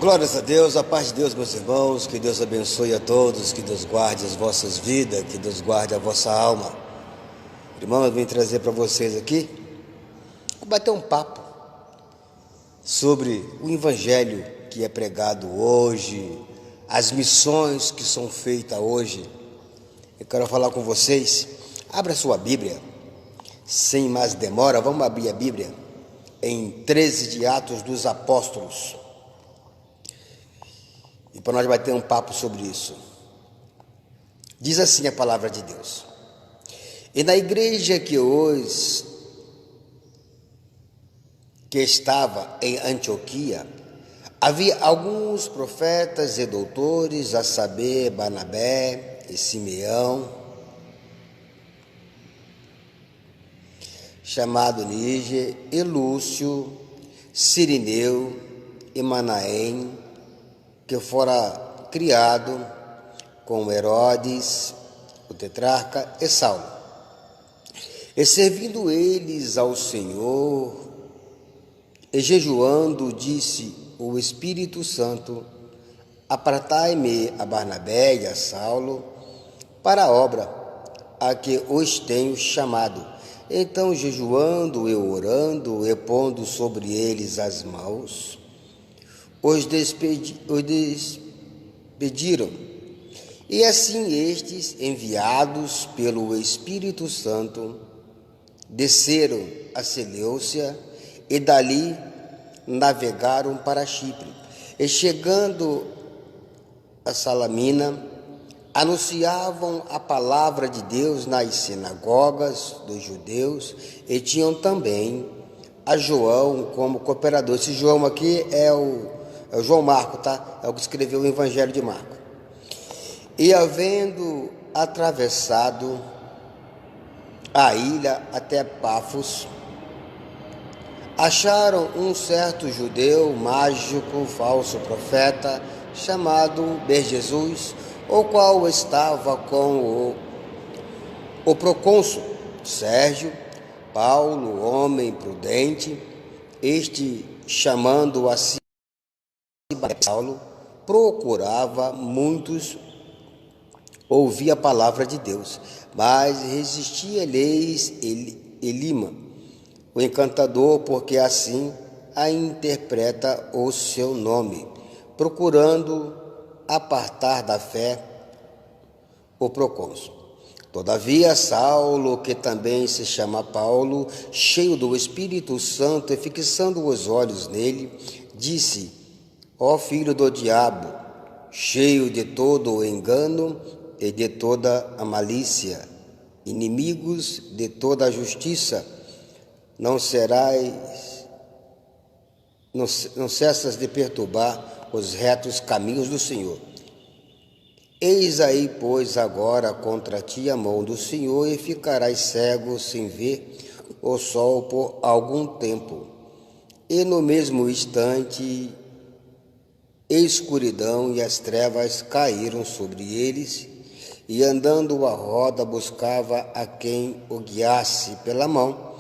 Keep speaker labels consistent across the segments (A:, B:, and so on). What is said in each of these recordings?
A: Glórias a Deus, a paz de Deus, meus irmãos, que Deus abençoe a todos, que Deus guarde as vossas vidas, que Deus guarde a vossa alma. Irmão, eu vim trazer para vocês aqui, bater um papo sobre o evangelho que é pregado hoje, as missões que são feitas hoje. Eu quero falar com vocês, abra sua Bíblia, sem mais demora, vamos abrir a Bíblia em 13 de Atos dos Apóstolos. E para nós bater um papo sobre isso. Diz assim a palavra de Deus: e na igreja que estava em Antioquia, havia alguns profetas e doutores, a saber, Barnabé e Simeão, chamado Níger, e Lúcio, Cirineu e Manaém, que fora criado com Herodes, o tetrarca, e Saulo. E servindo eles ao Senhor, e jejuando, disse o Espírito Santo: apartai-me a Barnabé e a Saulo para a obra a que os tenho chamado. Então, jejuando e orando, e pondo sobre eles as mãos, os despediram. E assim estes, enviados pelo Espírito Santo, desceram a Seleucia e dali navegaram para Chipre. E chegando a Salamina, anunciavam a palavra de Deus nas sinagogas dos judeus e tinham também a João como cooperador. Esse João aqui é o João Marco, tá? É o que escreveu o Evangelho de Marco. E havendo atravessado a ilha até Pafos, acharam um certo judeu mágico, falso profeta, chamado Bar-Jesus, o qual estava com o procônsul Sérgio Paulo, homem prudente. Este, chamando a si Saulo, procurava muitos ouvir a palavra de Deus, mas resistia-lhes Elima, o encantador, porque assim a interpreta o seu nome, procurando apartar da fé o procônsul. Todavia Saulo, que também se chama Paulo, cheio do Espírito Santo e fixando os olhos nele, disse: ó filho do diabo, cheio de todo o engano e de toda a malícia, inimigos de toda a justiça, não cessas de perturbar os retos caminhos do Senhor. Eis aí, pois, agora contra ti a mão do Senhor, e ficarás cego sem ver o sol por algum tempo. E no mesmo instante, escuridão e as trevas caíram sobre eles, e andando a roda buscava a quem o guiasse pela mão.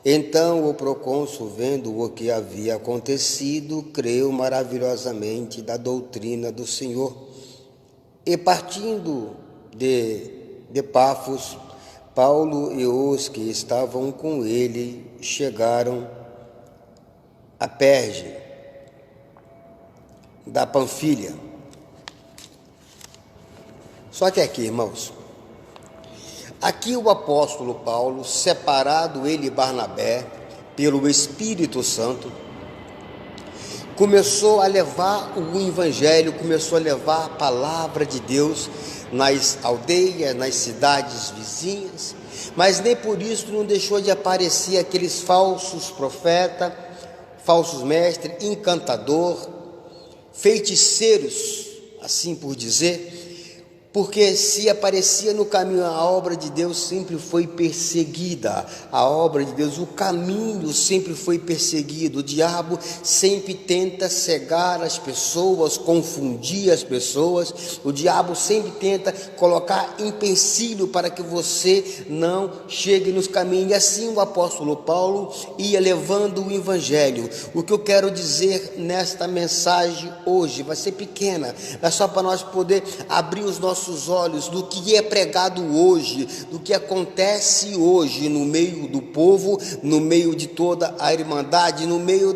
A: Então o procônsul, vendo o que havia acontecido, creu maravilhosamente da doutrina do Senhor. E partindo de Pafos, Paulo e os que estavam com ele chegaram a Perge da Panfilha. Só que aqui, irmãos, aqui o apóstolo Paulo, separado ele e Barnabé pelo Espírito Santo, começou a levar o evangelho, começou a levar a palavra de Deus nas aldeias, nas cidades vizinhas, mas nem por isso não deixou de aparecer aqueles falsos profetas, falsos mestres, encantador, feiticeiros, assim por dizer, Porque se aparecia no caminho, a obra de Deus sempre foi perseguida. A obra de Deus, o caminho sempre foi perseguido. O diabo sempre tenta cegar as pessoas, confundir as pessoas. O diabo sempre tenta colocar empecilho para que você não chegue nos caminhos. E assim o apóstolo Paulo ia levando o evangelho. O que eu quero dizer nesta mensagem hoje vai ser pequena, é só para nós poder abrir os nossos olhos do que é pregado hoje, do que acontece hoje no meio do povo, no meio de toda a irmandade, no meio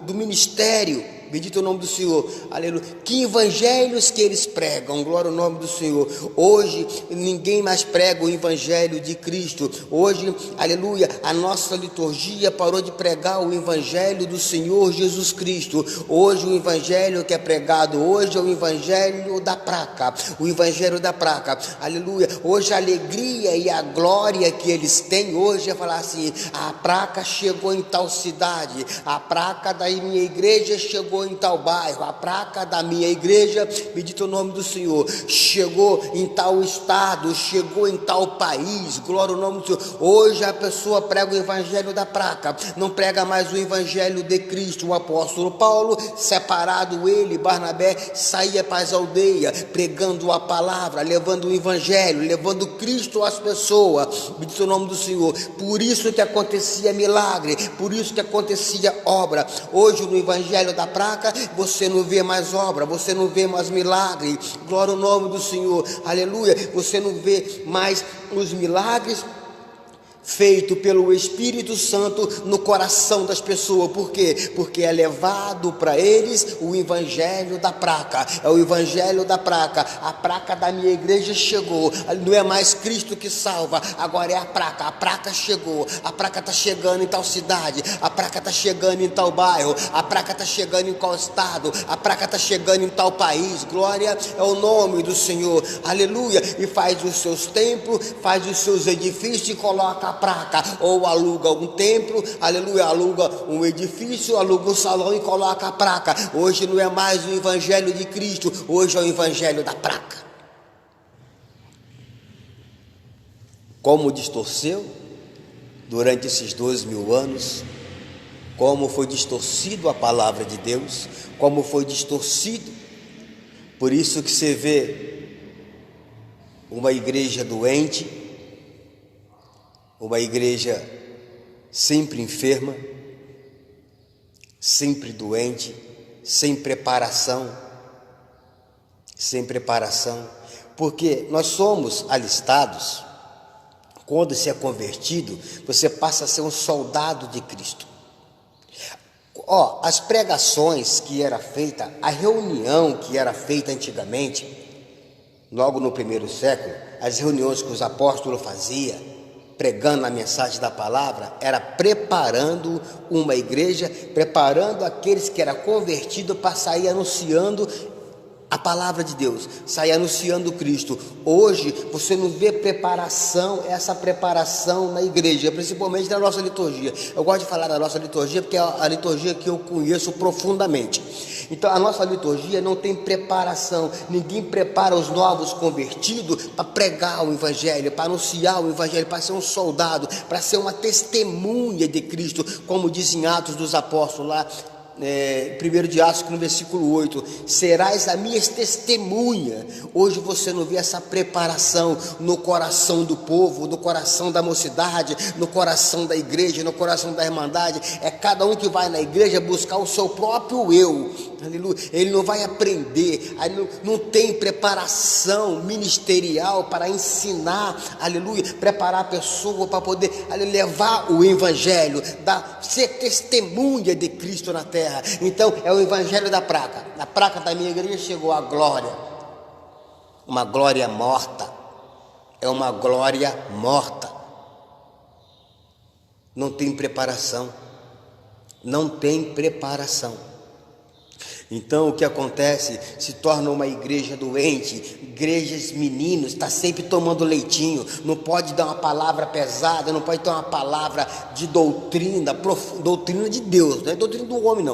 A: do ministério. Bendito é o nome do Senhor, aleluia. Que evangelhos que eles pregam, glória ao nome do Senhor. Hoje ninguém mais prega o evangelho de Cristo. Hoje, aleluia, a nossa liturgia parou de pregar o evangelho do Senhor Jesus Cristo. Hoje o evangelho que é pregado hoje é o evangelho da praca, o evangelho da praca, aleluia. Hoje a alegria e a glória que eles têm hoje é falar assim: a praca chegou em tal cidade, a praca da minha igreja chegou em tal bairro, a placa da minha igreja, bendito o nome do Senhor, chegou em tal estado, chegou em tal país, glória ao nome do Senhor. Hoje a pessoa prega o evangelho da placa, não prega mais o evangelho de Cristo. O apóstolo Paulo, separado ele, Barnabé, saía para as aldeias, pregando a palavra, levando o evangelho, levando Cristo às pessoas, bendito o nome do Senhor. Por isso que acontecia milagre, por isso que acontecia obra. Hoje no evangelho da praca você não vê mais obra, você não vê mais milagre, glória ao nome do Senhor, aleluia. Você não vê mais os milagres feito pelo Espírito Santo no coração das pessoas. Por quê? Porque é levado para eles o evangelho da placa, é o evangelho da placa. A placa da minha igreja chegou, não é mais Cristo que salva, agora é a placa chegou, a placa está chegando em tal cidade, a placa está chegando em tal bairro, a placa está chegando em qual estado, a placa está chegando em tal país, glória é o nome do Senhor, aleluia. E faz os seus templos, faz os seus edifícios e coloca placa, ou aluga um templo, aleluia, aluga um edifício, aluga um salão e coloca a placa. Hoje não é mais o evangelho de Cristo, hoje é o evangelho da placa. Como distorceu durante esses 2000 anos, como foi distorcido a palavra de Deus, como foi distorcido. Por isso que você vê uma igreja doente, uma igreja sempre enferma, sempre doente, sem preparação, porque nós somos alistados. Quando se é convertido, você passa a ser um soldado de Cristo. As pregações que era feita, a reunião que era feita antigamente, logo no primeiro século, as reuniões que os apóstolos faziam, pregando a mensagem da palavra, era preparando uma igreja, preparando aqueles que eram convertidos para sair anunciando a palavra de Deus, sair anunciando Cristo. Hoje você não vê essa preparação na igreja, principalmente na nossa liturgia. Eu gosto de falar da nossa liturgia porque é a liturgia que eu conheço profundamente. Então a nossa liturgia não tem preparação, ninguém prepara os novos convertidos para pregar o evangelho, para anunciar o evangelho, para ser um soldado, para ser uma testemunha de Cristo, como diz em Atos dos Apóstolos lá, 1 de Atos, no versículo 8, serás a minha testemunha. Hoje você não vê essa preparação no coração do povo, no coração da mocidade, no coração da igreja, no coração da irmandade. É cada um que vai na igreja buscar o seu próprio eu, aleluia. Ele não vai aprender, não tem preparação ministerial para ensinar, aleluia, preparar a pessoa para poder levar o evangelho, ser testemunha de Cristo na terra. Então é o evangelho da placa. Na placa da minha igreja chegou a glória, uma glória morta, é uma glória morta. Não tem preparação, não tem preparação. Então o que acontece? Se torna uma igreja doente, igrejas meninos, está sempre tomando leitinho, não pode dar uma palavra pesada, não pode ter uma palavra de doutrina, doutrina de Deus, não é doutrina do homem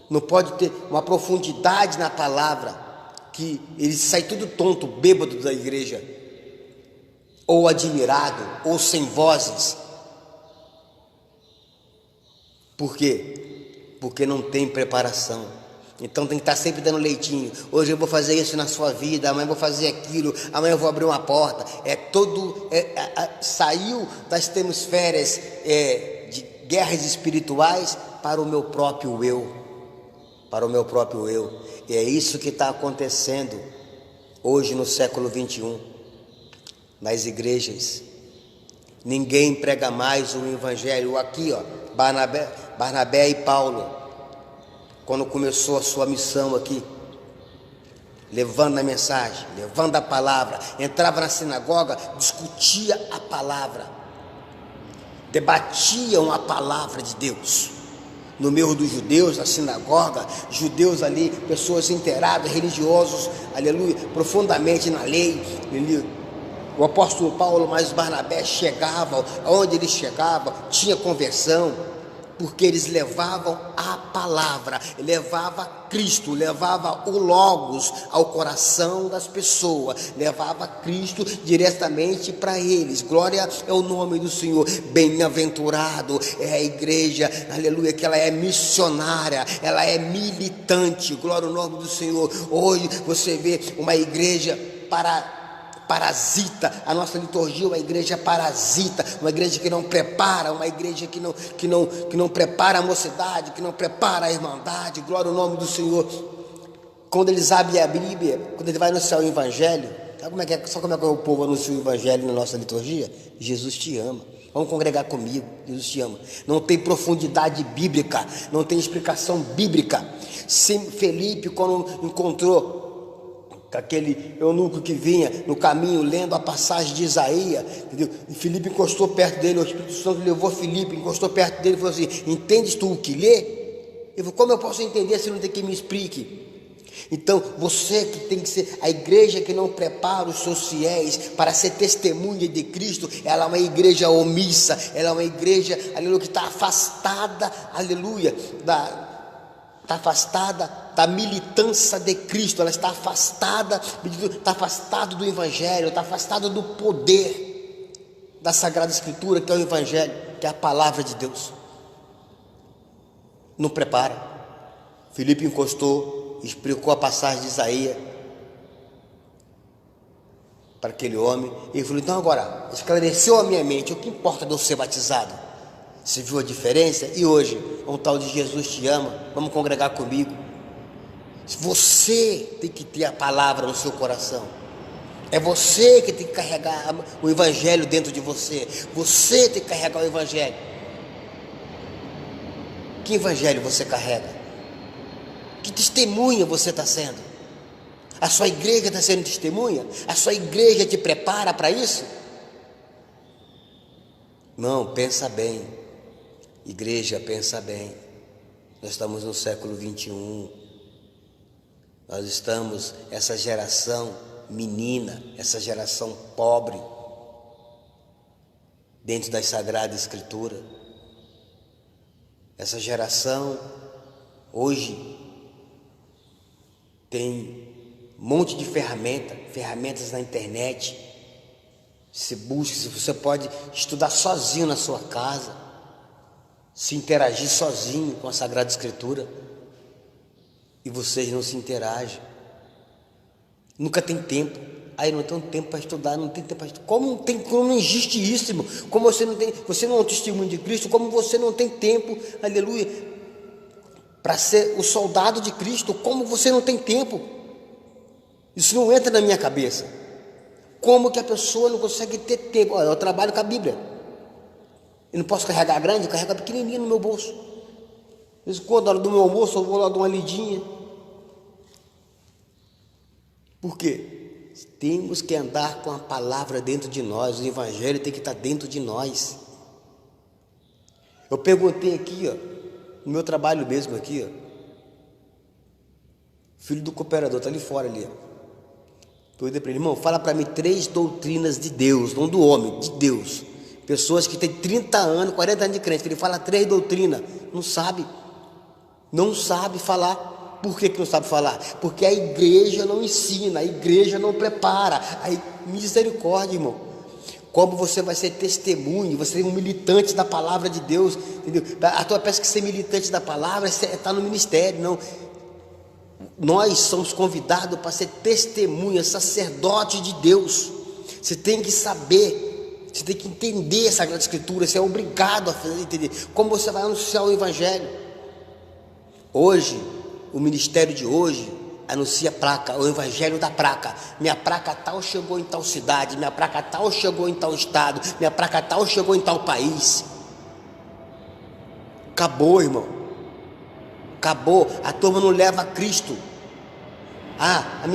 A: não pode ter uma profundidade na palavra, que ele sai tudo tonto, bêbado da igreja, ou admirado, ou sem vozes. Por quê? Porque não tem preparação. Então tem que estar sempre dando leitinho. Hoje eu vou fazer isso na sua vida, amanhã eu vou fazer aquilo, amanhã eu vou abrir uma porta. Saiu das hemisférias de guerras espirituais para o meu próprio eu. Para o meu próprio eu. E é isso que está acontecendo hoje no século 21, nas igrejas. Ninguém prega mais o evangelho. Aqui, Barnabé e Paulo, quando começou a sua missão aqui, levando a mensagem, levando a palavra, entrava na sinagoga, discutia a palavra, debatiam a palavra de Deus. No meio dos judeus, na sinagoga, judeus ali, pessoas inteiradas, religiosos, aleluia, profundamente na lei. O apóstolo Paulo mais Barnabé chegavam, aonde eles chegavam, tinha conversão, porque eles levavam a palavra, levava Cristo, levava o Logos ao coração das pessoas, levava Cristo diretamente para eles. Glória é o nome do Senhor. Bem-aventurado é a igreja, aleluia, que ela é missionária, ela é militante. Glória ao nome do Senhor. Hoje você vê uma igreja parasita. A nossa liturgia é uma igreja parasita, uma igreja que não prepara, uma igreja que não prepara a mocidade, que não prepara a irmandade. Glória ao nome do Senhor. Quando eles abrem a Bíblia, quando ele vai anunciar o Evangelho, sabe como é que o povo anuncia o Evangelho na nossa liturgia? Jesus te ama. Vamos congregar comigo, Jesus te ama. Não tem profundidade bíblica, não tem explicação bíblica. Felipe, quando encontrou aquele eunuco que vinha no caminho lendo a passagem de Isaías, entendeu? E Filipe encostou perto dele, o Espírito Santo levou Filipe, encostou perto dele e falou assim: entendes tu o que lê? Ele falou: como eu posso entender se não tem quem me explique? Então você que tem que ser, a igreja que não prepara os seus fiéis para ser testemunha de Cristo, ela é uma igreja omissa, ela é uma igreja, aleluia, que está afastada, aleluia, está afastada da militância de Cristo, ela está afastada do Evangelho, está afastada do poder da Sagrada Escritura, que é o Evangelho, que é a palavra de Deus. Não prepara. Filipe encostou, explicou a passagem de Isaías para aquele homem, e ele falou: então agora, esclareceu a minha mente, o que importa de eu ser batizado? Você viu a diferença? E hoje, um tal de Jesus te ama, vamos congregar comigo. Você tem que ter a palavra no seu coração. É você que tem que carregar o Evangelho dentro de você. Você tem que carregar o Evangelho. Que Evangelho você carrega? Que testemunha você está sendo? A sua igreja está sendo testemunha? A sua igreja te prepara para isso? Não, pensa bem. Igreja, pensa bem. Nós estamos no século 21. Nós estamos, essa geração menina, essa geração pobre, dentro das Sagradas Escrituras. Essa geração hoje tem um monte de ferramentas na internet. Se você pode estudar sozinho na sua casa, se interagir sozinho com a Sagrada Escritura. E vocês não se interagem. Nunca tem tempo. Aí não tem tempo para estudar, não tem tempo para estudar. Como não existe isso, irmão? Como você não é um testemunho de Cristo, como você não tem tempo, aleluia, para ser o soldado de Cristo, como você não tem tempo? Isso não entra na minha cabeça. Como que a pessoa não consegue ter tempo? Olha, eu trabalho com a Bíblia. Eu não posso carregar grande, eu carrego a pequenininha no meu bolso. Às vezes, quando na hora do meu almoço, eu vou lá dar uma lidinha. Por quê? Temos que andar com a palavra dentro de nós. O Evangelho tem que estar dentro de nós. Eu perguntei aqui, no meu trabalho mesmo aqui, filho do cooperador, está ali fora ali. Perguntei para ele: irmão, fala para mim 3 doutrinas de Deus, não do homem, de Deus. Pessoas que têm 30 anos, 40 anos de crente, ele fala 3 doutrinas, não sabe falar. Por que não sabe falar? Porque a igreja não ensina, a igreja não prepara. Aí, misericórdia, irmão. Como você vai ser testemunho, você é um militante da palavra de Deus, entendeu? A tua peça que ser militante da palavra está no ministério, não. Nós somos convidados para ser testemunha, sacerdote de Deus. Você tem que saber, você tem que entender essa Sagrada Escritura, você é obrigado a fazer, entender como você vai anunciar o Evangelho. Hoje, o ministério de hoje anuncia placa, o Evangelho da placa. Minha placa tal chegou em tal cidade, minha placa tal chegou em tal estado, minha placa tal chegou em tal país. Acabou, irmão. Acabou. A turma não leva a Cristo. A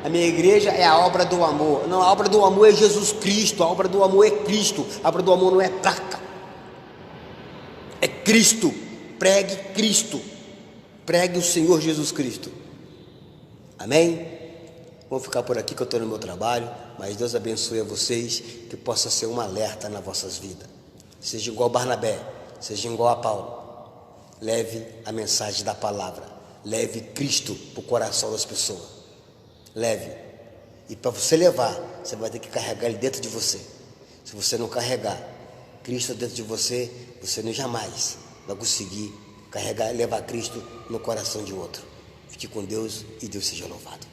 A: minha igreja é a obra do amor. Não, a obra do amor é Jesus Cristo. A obra do amor é Cristo. A obra do amor não é placa. É Cristo. Pregue Cristo. Pregue o Senhor Jesus Cristo. Amém? Vamos ficar por aqui que eu estou no meu trabalho. Mas Deus abençoe a vocês, que possa ser um alerta nas vossas vidas. Seja igual Barnabé, seja igual a Paulo. Leve a mensagem da palavra. Leve Cristo para o coração das pessoas. Leve. E para você levar, você vai ter que carregar ele dentro de você. Se você não carregar Cristo dentro de você, você não jamais vai conseguir carregar, levar Cristo no coração de outro. Fique com Deus e Deus seja louvado.